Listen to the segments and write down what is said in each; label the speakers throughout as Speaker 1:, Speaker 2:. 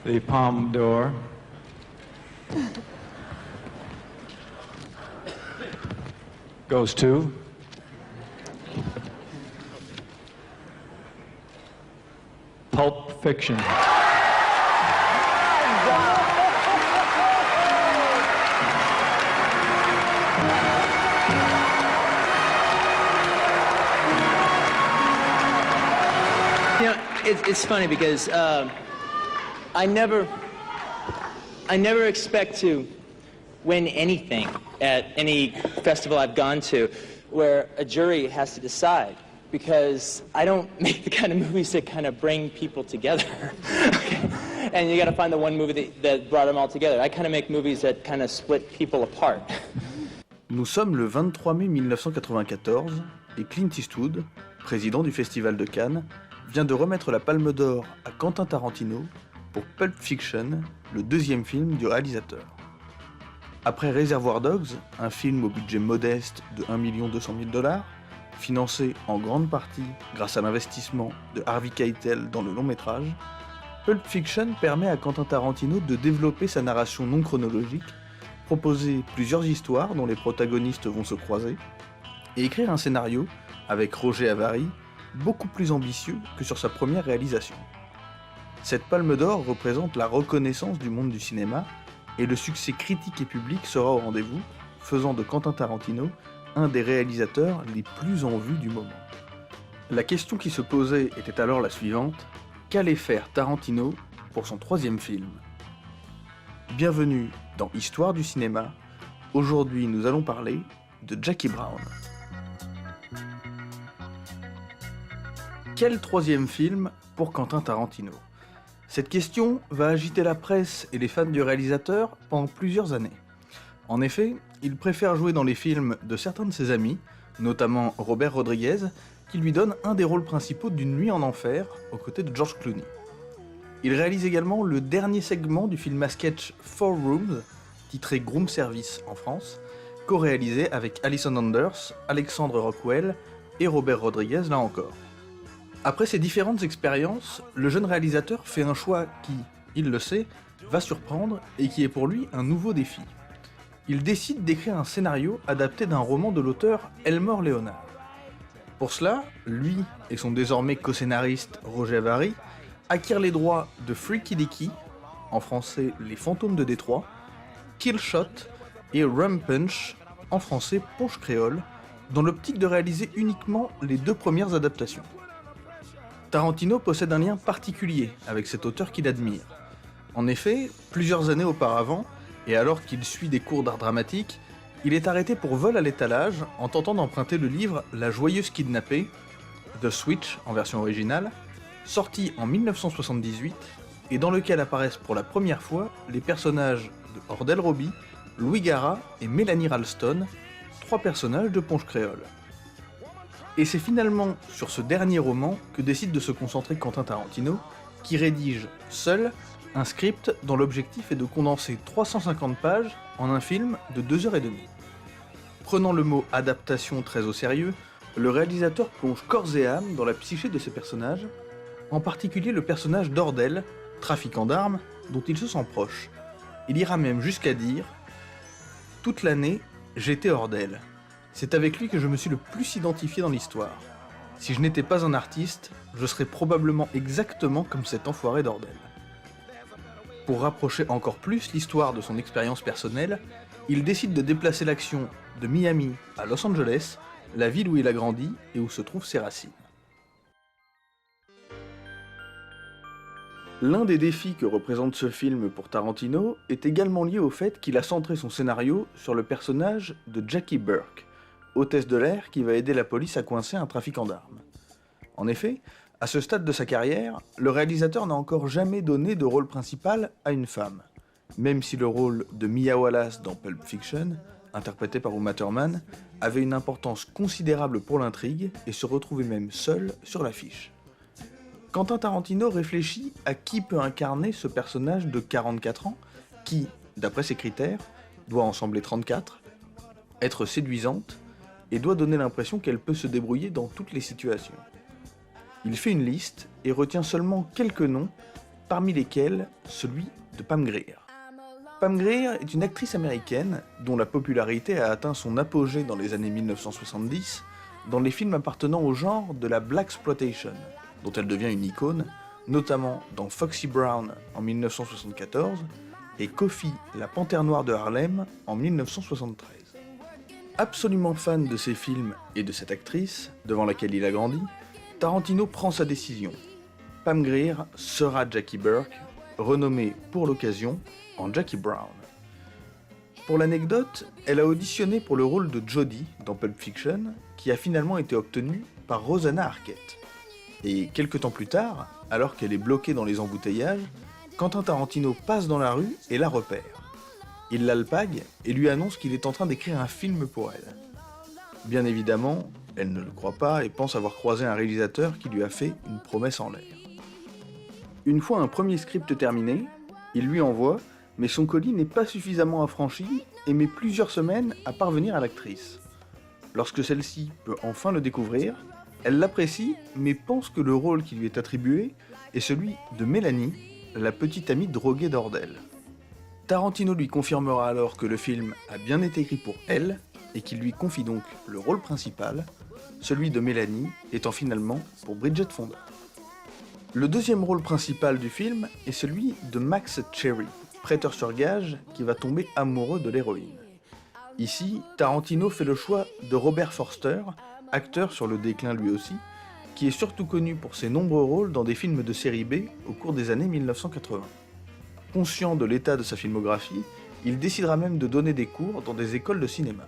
Speaker 1: The Palme d'Or. Goes to Pulp Fiction.
Speaker 2: You know, it's funny because I never expect to win anything at any festival I've gone to where a jury has to decide, because I don't make the kind of movies that kind of bring people together. Okay? And you got to find the one movie that brought them all together. I kind of make movies that kind of split people apart.
Speaker 3: Nous sommes le 23 mai 1994 et Clint Eastwood, président du Festival de Cannes, vient de remettre la Palme d'Or à Quentin Tarantino pour Pulp Fiction, le deuxième film du réalisateur. Après Reservoir Dogs, un film au budget modeste de 1 200 000 $, financé en grande partie grâce à l'investissement de Harvey Keitel dans le long métrage, Pulp Fiction permet à Quentin Tarantino de développer sa narration non chronologique, proposer plusieurs histoires dont les protagonistes vont se croiser, et écrire un scénario, avec Roger Avary, beaucoup plus ambitieux que sur sa première réalisation. Cette Palme d'Or représente la reconnaissance du monde du cinéma, et le succès critique et public sera au rendez-vous, faisant de Quentin Tarantino un des réalisateurs les plus en vue du moment. La question qui se posait était alors la suivante: qu'allait faire Tarantino pour son troisième film? Bienvenue dans Histoire du cinéma. Aujourd'hui, nous allons parler de Jackie Brown. Quel troisième film pour Quentin Tarantino? Cette question va agiter la presse et les fans du réalisateur pendant plusieurs années. En effet, il préfère jouer dans les films de certains de ses amis, notamment Robert Rodriguez, qui lui donne un des rôles principaux d'Une nuit en enfer, aux côtés de George Clooney. Il réalise également le dernier segment du film à sketch Four Rooms, titré Groom Service en France, co-réalisé avec Alison Anders, Alexandre Rockwell et Robert Rodriguez là encore. Après ces différentes expériences, le jeune réalisateur fait un choix qui, il le sait, va surprendre et qui est pour lui un nouveau défi. Il décide d'écrire un scénario adapté d'un roman de l'auteur Elmore Leonard. Pour cela, lui et son désormais co-scénariste Roger Avary acquièrent les droits de Freaky Dicky, en français Les Fantômes de Détroit, Kill Shot et Rum Punch, en français Ponche Créole, dans l'optique de réaliser uniquement les deux premières adaptations. Tarantino possède un lien particulier avec cet auteur qu'il admire. En effet, plusieurs années auparavant, et alors qu'il suit des cours d'art dramatique, il est arrêté pour vol à l'étalage en tentant d'emprunter le livre La Joyeuse Kidnappée, The Switch en version originale, sorti en 1978, et dans lequel apparaissent pour la première fois les personnages de Ordell Robbie, Louis Gara et Mélanie Ralston, trois personnages de Ponche Créole. Et c'est finalement sur ce dernier roman que décide de se concentrer Quentin Tarantino, qui rédige seul un script dont l'objectif est de condenser 350 pages en un film de 2h30. Prenant le mot adaptation très au sérieux, le réalisateur plonge corps et âme dans la psyché de ses personnages, en particulier le personnage d'Ordell, trafiquant d'armes, dont il se sent proche. Il ira même jusqu'à dire « Toute l'année, j'étais Ordell. C'est avec lui que je me suis le plus identifié dans l'histoire. Si je n'étais pas un artiste, je serais probablement exactement comme cet enfoiré d'Ordell. » Pour rapprocher encore plus l'histoire de son expérience personnelle, il décide de déplacer l'action de Miami à Los Angeles, la ville où il a grandi et où se trouvent ses racines. L'un des défis que représente ce film pour Tarantino est également lié au fait qu'il a centré son scénario sur le personnage de Jackie Burke, hôtesse de l'air qui va aider la police à coincer un trafiquant d'armes. En effet, à ce stade de sa carrière, le réalisateur n'a encore jamais donné de rôle principal à une femme, même si le rôle de Mia Wallace dans Pulp Fiction, interprété par Uma Thurman, avait une importance considérable pour l'intrigue et se retrouvait même seul sur l'affiche. Quentin Tarantino réfléchit à qui peut incarner ce personnage de 44 ans, qui, d'après ses critères, doit en sembler 34, être séduisante, et doit donner l'impression qu'elle peut se débrouiller dans toutes les situations. Il fait une liste et retient seulement quelques noms, parmi lesquels celui de Pam Grier. Pam Grier est une actrice américaine dont la popularité a atteint son apogée dans les années 1970 dans les films appartenant au genre de la blaxploitation, dont elle devient une icône, notamment dans Foxy Brown en 1974 et Coffy, la panthère noire de Harlem en 1973. Absolument fan de ces films et de cette actrice, devant laquelle il a grandi, Tarantino prend sa décision. Pam Grier sera Jackie Burke, renommée pour l'occasion en Jackie Brown. Pour l'anecdote, elle a auditionné pour le rôle de Jodie dans Pulp Fiction, qui a finalement été obtenu par Rosanna Arquette. Et quelques temps plus tard, alors qu'elle est bloquée dans les embouteillages, Quentin Tarantino passe dans la rue et la repère. Il l'alpague et lui annonce qu'il est en train d'écrire un film pour elle. Bien évidemment, elle ne le croit pas et pense avoir croisé un réalisateur qui lui a fait une promesse en l'air. Une fois un premier script terminé, il lui envoie, mais son colis n'est pas suffisamment affranchi et met plusieurs semaines à parvenir à l'actrice. Lorsque celle-ci peut enfin le découvrir, elle l'apprécie, mais pense que le rôle qui lui est attribué est celui de Mélanie, la petite amie droguée d'Ordel. Tarantino lui confirmera alors que le film a bien été écrit pour elle, et qu'il lui confie donc le rôle principal, celui de Mélanie étant finalement pour Bridget Fonda. Le deuxième rôle principal du film est celui de Max Cherry, prêteur sur gage qui va tomber amoureux de l'héroïne. Ici, Tarantino fait le choix de Robert Forster, acteur sur le déclin lui aussi, qui est surtout connu pour ses nombreux rôles dans des films de série B au cours des années 1980. Conscient de l'état de sa filmographie, il décidera même de donner des cours dans des écoles de cinéma.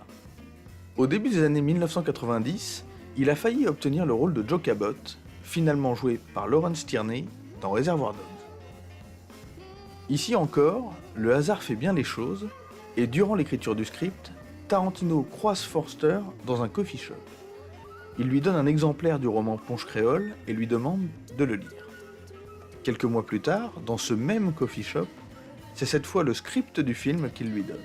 Speaker 3: Au début des années 1990, il a failli obtenir le rôle de Joe Cabot, finalement joué par Lawrence Tierney dans Reservoir Dogs. Ici encore, le hasard fait bien les choses, et durant l'écriture du script, Tarantino croise Forster dans un coffee shop. Il lui donne un exemplaire du roman Ponche Créole et lui demande de le lire. Quelques mois plus tard, dans ce même coffee shop, c'est cette fois le script du film qu'il lui donne.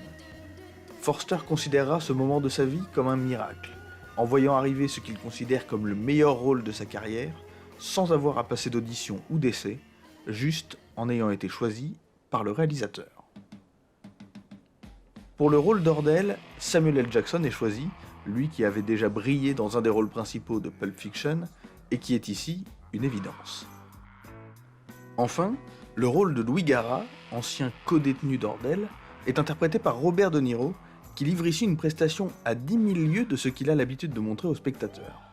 Speaker 3: Forster considérera ce moment de sa vie comme un miracle, en voyant arriver ce qu'il considère comme le meilleur rôle de sa carrière, sans avoir à passer d'audition ou d'essai, juste en ayant été choisi par le réalisateur. Pour le rôle d'Ordel, Samuel L. Jackson est choisi, lui qui avait déjà brillé dans un des rôles principaux de Pulp Fiction, et qui est ici une évidence. Enfin, le rôle de Louis Gara, ancien co-détenu d'Ordel, est interprété par Robert De Niro, qui livre ici une prestation à 10 000 lieues de ce qu'il a l'habitude de montrer aux spectateurs.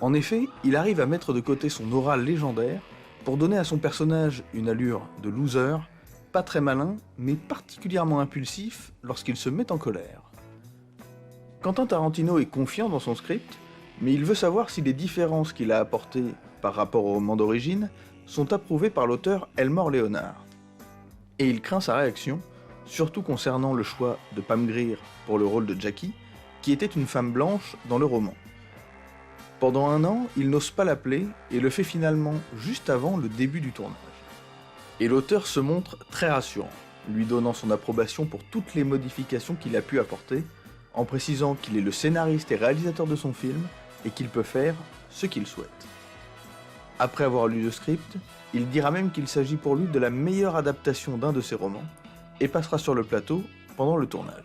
Speaker 3: En effet, il arrive à mettre de côté son aura légendaire pour donner à son personnage une allure de loser, pas très malin, mais particulièrement impulsif lorsqu'il se met en colère. Quentin Tarantino est confiant dans son script, mais il veut savoir si les différences qu'il a apportées par rapport au roman d'origine sont approuvées par l'auteur Elmore Leonard. Et il craint sa réaction, surtout concernant le choix de Pam Grier pour le rôle de Jackie, qui était une femme blanche dans le roman. Pendant un an, il n'ose pas l'appeler et le fait finalement juste avant le début du tournage. Et l'auteur se montre très rassurant, lui donnant son approbation pour toutes les modifications qu'il a pu apporter, en précisant qu'il est le scénariste et réalisateur de son film et qu'il peut faire ce qu'il souhaite. Après avoir lu le script, il dira même qu'il s'agit pour lui de la meilleure adaptation d'un de ses romans et passera sur le plateau pendant le tournage.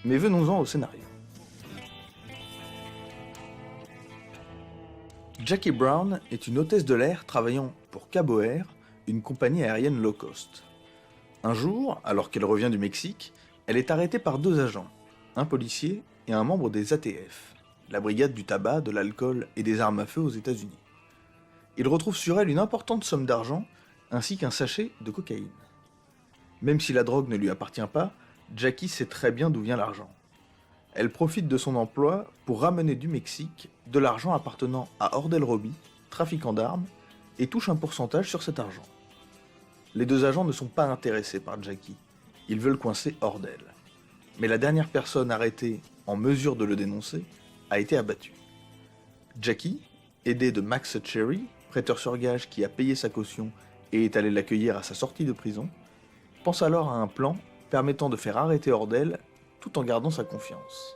Speaker 3: Mais venons-en au scénario. Jackie Brown est une hôtesse de l'air travaillant pour Cabo Air, une compagnie aérienne low cost. Un jour, alors qu'elle revient du Mexique, elle est arrêtée par deux agents, un policier et un membre des ATF, la brigade du tabac, de l'alcool et des armes à feu aux États-Unis. Ils retrouvent sur elle une importante somme d'argent ainsi qu'un sachet de cocaïne. Même si la drogue ne lui appartient pas, Jackie sait très bien d'où vient l'argent. Elle profite de son emploi pour ramener du Mexique de l'argent appartenant à Ordel Robbie, trafiquant d'armes, et touche un pourcentage sur cet argent. Les deux agents ne sont pas intéressés par Jackie, ils veulent coincer Ordel. Mais la dernière personne arrêtée en mesure de le dénoncer a été abattue. Jackie, aidé de Max Cherry, prêteur sur gage qui a payé sa caution et est allé l'accueillir à sa sortie de prison, pense alors à un plan permettant de faire arrêter Ordel tout en gardant sa confiance.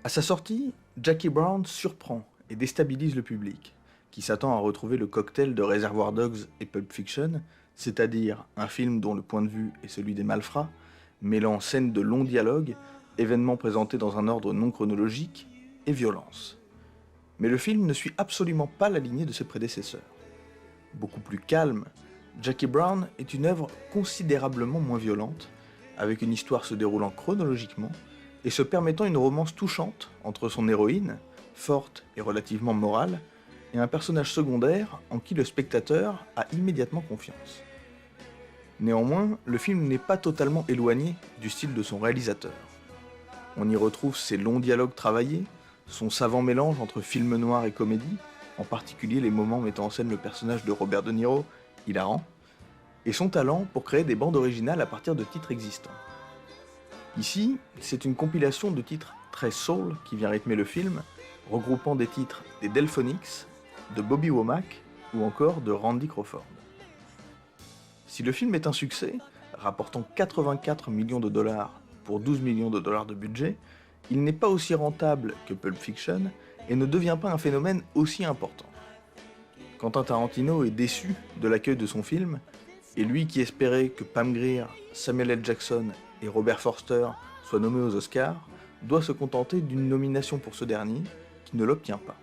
Speaker 3: À sa sortie, Jackie Brown surprend et déstabilise le public, qui s'attend à retrouver le cocktail de Reservoir Dogs et Pulp Fiction, c'est-à-dire un film dont le point de vue est celui des malfrats, mêlant scènes de longs dialogues, événements présentés dans un ordre non chronologique et violence. Mais le film ne suit absolument pas la lignée de ses prédécesseurs. Beaucoup plus calme, Jackie Brown est une œuvre considérablement moins violente, avec une histoire se déroulant chronologiquement et se permettant une romance touchante entre son héroïne, forte et relativement morale, et un personnage secondaire en qui le spectateur a immédiatement confiance. Néanmoins, le film n'est pas totalement éloigné du style de son réalisateur. On y retrouve ses longs dialogues travaillés, son savant mélange entre film noir et comédie, en particulier les moments mettant en scène le personnage de Robert De Niro, hilarant, et son talent pour créer des bandes originales à partir de titres existants. Ici, c'est une compilation de titres très soul qui vient rythmer le film, regroupant des titres des Delphonics, de Bobby Womack ou encore de Randy Crawford. Si le film est un succès, rapportant 84 millions de dollars pour 12 millions de dollars de budget, il n'est pas aussi rentable que Pulp Fiction et ne devient pas un phénomène aussi important. Quentin Tarantino est déçu de l'accueil de son film, et lui qui espérait que Pam Grier, Samuel L. Jackson et Robert Forster soient nommés aux Oscars, doit se contenter d'une nomination pour ce dernier, qui ne l'obtient pas.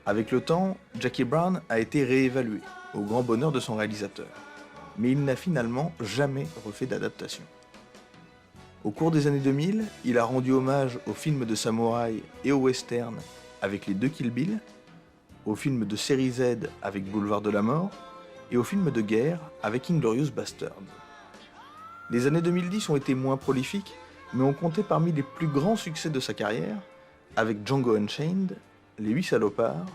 Speaker 3: Avec le temps, Jackie Brown a été réévalué, au grand bonheur de son réalisateur, mais il n'a finalement jamais refait d'adaptation. Au cours des années 2000, il a rendu hommage aux films de samouraï et aux westerns avec les deux Kill Bill, aux films de série Z avec Boulevard de la Mort, et aux films de guerre avec Inglourious Basterds. Les années 2010 ont été moins prolifiques, mais ont compté parmi les plus grands succès de sa carrière, avec Django Unchained, Les 8 salopards,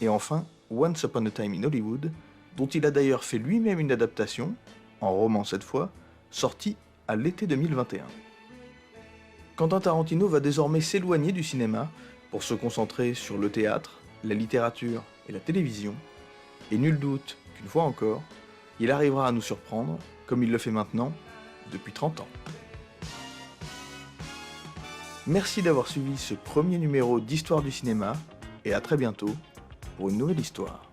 Speaker 3: et enfin Once Upon a Time in Hollywood, dont il a d'ailleurs fait lui-même une adaptation, en roman cette fois, sortie à l'été 2021. Quentin Tarantino va désormais s'éloigner du cinéma pour se concentrer sur le théâtre, la littérature et la télévision, et nul doute qu'une fois encore, il arrivera à nous surprendre, comme il le fait maintenant, depuis 30 ans. Merci d'avoir suivi ce premier numéro d'Histoire du cinéma, et à très bientôt pour une nouvelle histoire.